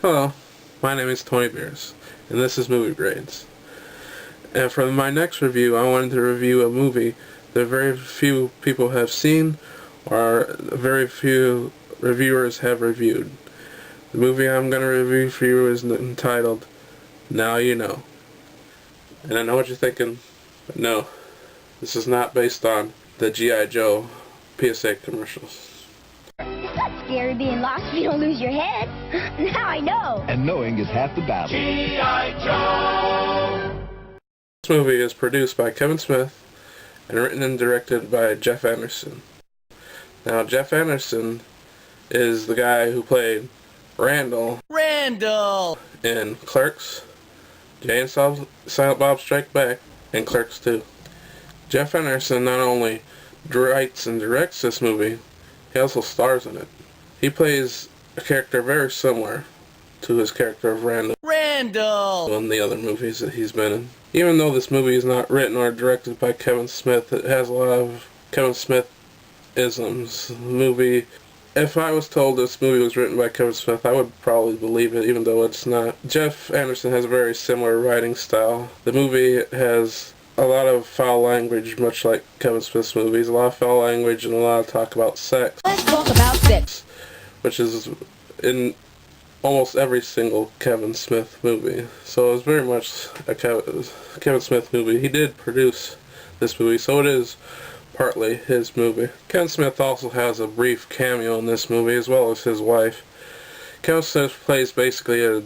Hello, my name is Tony Beers, and this is Movie Grades. And for my next review, I wanted to review a movie that very few people have seen, or very few reviewers have reviewed. The movie I'm going to review for you is entitled Now You Know. And I know what you're thinking, but no, this is not based on the G.I. Joe PSA commercials. It's not scary being lost if you don't lose your head. Now I know. And knowing is half the battle. G.I. Joe! This movie is produced by Kevin Smith and written and directed by Jeff Anderson. Now, Jeff Anderson is the guy who played Randall in Clerks, Jay and Silent Bob Strike Back, and Clerks 2. Jeff Anderson not only writes and directs this movie, he also stars in it. He plays a character very similar to his character of Randall in the other movies that he's been in. Even though this movie is not written or directed by Kevin Smith, it has a lot of Kevin Smith-isms. If I was told this movie was written by Kevin Smith, I would probably believe it, even though it's not. Jeff Anderson has a very similar writing style. The movie has a lot of foul language, much like Kevin Smith's movies. A lot of foul language and a lot of talk about sex. Let's talk about sex. Which is in almost every single Kevin Smith movie. So it's very much a Kevin Smith movie. He did produce this movie, so it is partly his movie. Kevin Smith also has a brief cameo in this movie, as well as his wife. Kevin Smith plays basically a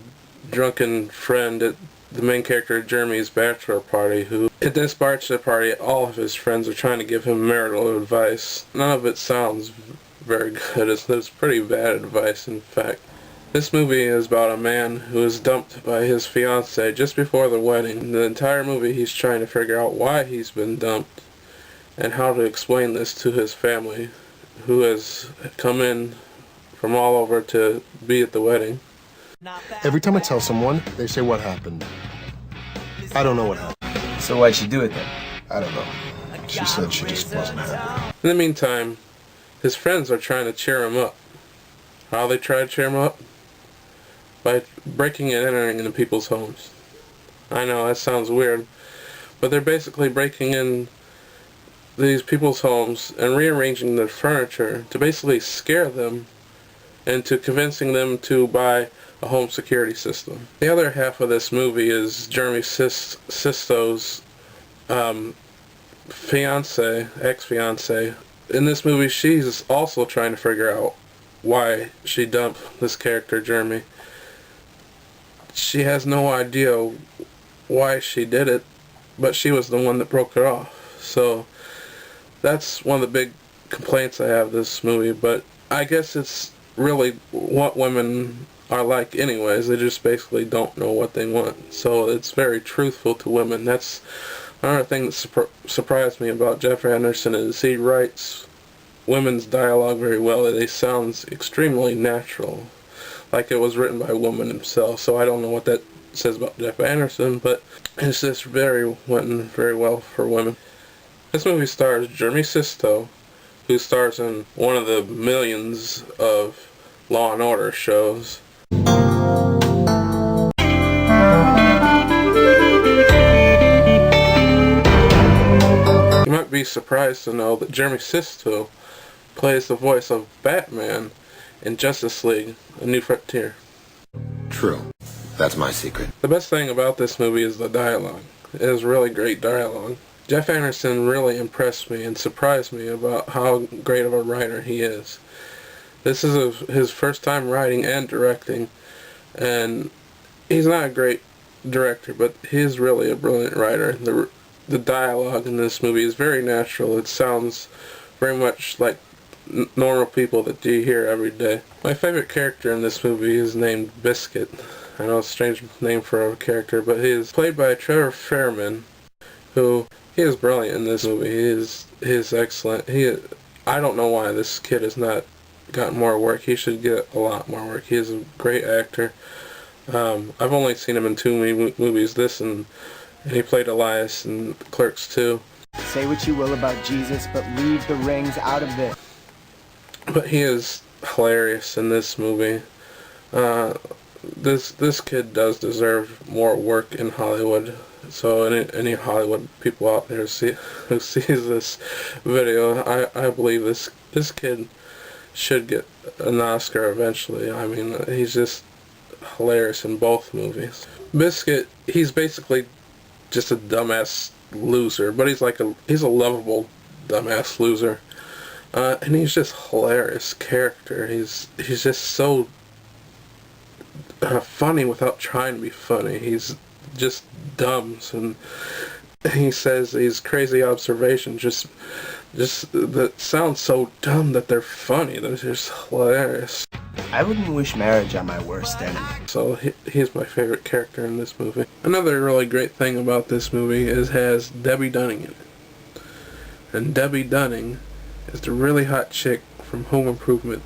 drunken friend at the main character Jeremy's bachelor party, who at this bachelor party all of his friends are trying to give him marital advice. None of it sounds very good. It's pretty bad advice, in fact. This movie is about a man who is dumped by his fiancée just before the wedding. The entire movie he's trying to figure out why he's been dumped and how to explain this to his family, who has come in from all over to be at the wedding. Every time I tell someone, they say, "What happened?" I don't know what happened. So why'd she do it then? I don't know. She said she just wasn't happy. In the meantime, his friends are trying to cheer him up. How they try to cheer him up? By breaking and entering into people's homes. I know, that sounds weird, but they're basically breaking in these people's homes and rearranging their furniture to basically scare them into convincing them to buy a home security system. The other half of this movie is Jeremy Sisto's ex-fiancée. In this movie, she's also trying to figure out why she dumped this character, Jeremy. She has no idea why she did it, but she was the one that broke it off. So that's one of the big complaints I have with this movie, but I guess it's really what women are like anyways. They just basically don't know what they want. So it's very truthful to women. That's another thing that surprised me about Jeff Anderson, is he writes women's dialogue very well. It sounds extremely natural, like it was written by a woman himself. So I don't know what that says about Jeff Anderson, but it's just went very well for women. This movie stars Jeremy Sisto, who stars in one of the millions of Law and Order shows. You might be surprised to know that Jeremy Sisto plays the voice of Batman in Justice League: A New Frontier. True. That's my secret. The best thing about this movie is the dialogue. It is really great dialogue. Jeff Anderson really impressed me and surprised me about how great of a writer he is. This is his first time writing and directing, and he's not a great director, but he is really a brilliant writer. The dialogue in this movie is very natural. It sounds very much like normal people that you hear every day. My favorite character in this movie is named Biscuit. I know it's a strange name for a character, but he is played by Trevor Fairman, who he is brilliant in this movie. He is excellent. I don't know why this kid has not gotten more work. He should get a lot more work. He is a great actor. I've only seen him in two movies, this and he played Elias in Clerks 2. Say what you will about Jesus, but leave the rings out of this. But he is hilarious in this movie. This kid does deserve more work in Hollywood. So any Hollywood people out there who sees this video, I believe this kid should get an Oscar eventually. I mean, he's just hilarious in both movies. Biscuit, he's basically just a dumbass loser, but he's a lovable dumbass loser. And he's just hilarious character. He's just so funny without trying to be funny. He's just dumb, and he says these crazy observations just that sound so dumb that they're funny. They're just hilarious. I wouldn't wish marriage on my worst enemy. So he's my favorite character in this movie. Another really great thing about this movie is it has Debbie Dunning in it. And Debbie Dunning is the really hot chick from Home Improvement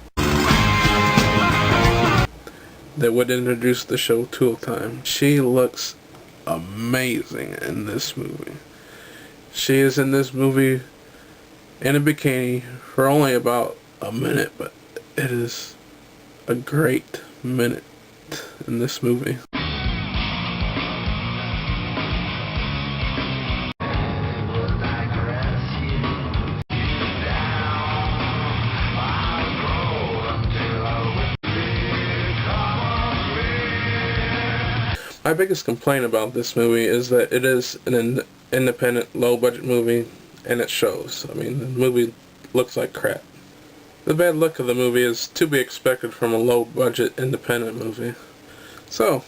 that would introduce the show Tool Time. She looks amazing in this movie. She is in this movie in a bikini for only about a minute, but it is a great minute in this movie. My biggest complaint about this movie is that it is an independent, low-budget movie, and it shows. I mean, the movie looks like crap. The bad look of the movie is to be expected from a low-budget, independent movie. So,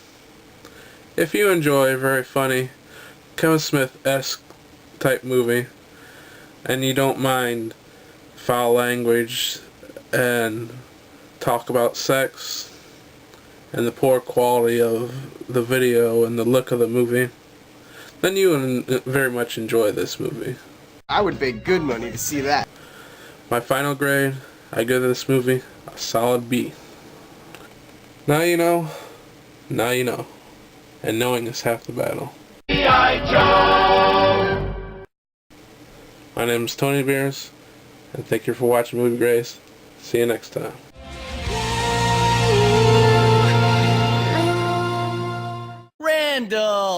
if you enjoy a very funny, Kevin Smith-esque type movie, and you don't mind foul language and talk about sex, and the poor quality of the video and the look of the movie, then you would very much enjoy this movie. I would pay good money to see that. My final grade, I give this movie a solid B. Now you know, now you know. And knowing is half the battle. G.I. Joe! My name is Tony Beers, and thank you for watching Movie Grace. See you next time. Randall!